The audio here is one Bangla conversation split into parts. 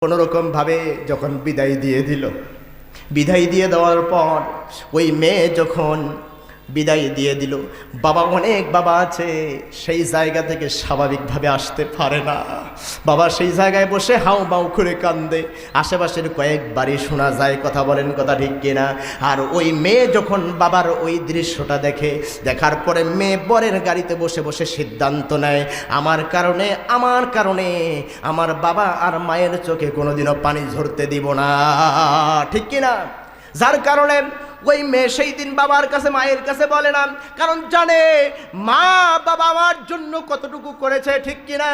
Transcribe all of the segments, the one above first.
কোনোরকম ভাবে যখন বিদায় দিয়ে দিল, বিদায় দিয়ে দেওয়ার পর ওই মেয়ে যখন বিদায় দিয়ে দিল, বাবা অনেক বাবা আছে সেই জায়গা থেকে স্বাভাবিকভাবে আসতে পারে না। বাবা সেই জায়গায় বসে হাউ মাউ করে কান্দে, আশেপাশের কয়েক বাড়ি শোনা যায়, কথা বলেন কথা ঠিক কিনা। আর ওই মেয়ে যখন বাবার ওই দৃশ্যটা দেখে, দেখার পরে মেয়ে বরের গাড়িতে বসে বসে সিদ্ধান্ত নেয়, আমার কারণে আমার বাবা আর মায়ের চোখে কোনোদিনও পানি ঝরতে দিব না, ঠিক কিনা। যার কারণে ওই মেয়ে সেই দিন বাবার কাছে মায়ের কাছে বলে না, কারণ জানে মা বাবা আমার জন্য কতটুকু করেছে, ঠিক কিনা।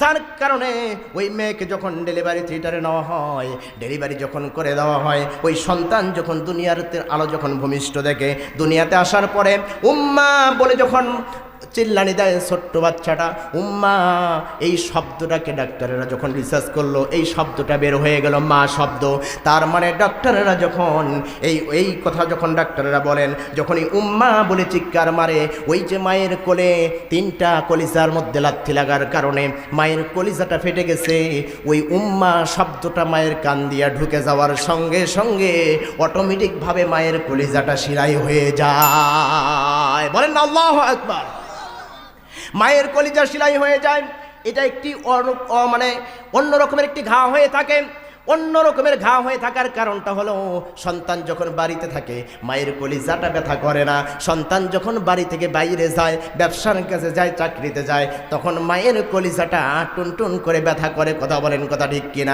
যার কারণে ওই মেয়েকে যখন ডেলিভারি থিয়েটারে নেওয়া হয়, ডেলিভারি যখন করে দেওয়া হয়, ওই সন্তান যখন দুনিয়ার আলো যখন ভূমিষ্ঠ দেখে, দুনিয়াতে আসার পরে উম্মা বলে যখন চিল্লানি দেয় ছোট্ট বাচ্চাটা, উম্মা, এই শব্দটাকে ডাক্তারেরা যখন রিসার্চ করলো, এই শব্দটা বের হয়ে গেল মা শব্দ। তার মানে ডাক্তারেরা যখন এই কথা যখন ডাক্তারেরা বলেন, যখন এই উম্মা বলে চিৎকার মারে, ওই যে মায়ের কোলে তিনটা কলিজার মধ্যে লাথি লাগার কারণে মায়ের কলিজাটা ফেটে গেছে, ওই উম্মা শব্দটা মায়ের কান দিয়া ঢুকে যাওয়ার সঙ্গে সঙ্গে অটোমেটিকভাবে মায়ের কলিজাটা শিরাই হয়ে যায়। বলেন না আল্লাহু আকবার। মায়ের কলিজা সেলাই হয়ে যায়। এটা একটি মানে অন্য রকমের একটি ঘা হয়ে থাকে। অন্য রকমের ঘা হয়ে থাকার কারণটা হলো, সন্তান যখন বাড়িতে থাকে মায়ের কলিজাটা ব্যথা করে না। সন্তান যখন বাড়ি থেকে বাইরে যায়, ব্যবসার কাছে যায়, চাকরিতে যায়, তখন মায়ের কলিজাটা টুনটুন করে ব্যথা করে, কথা বলেন কথা ঠিক কিনা।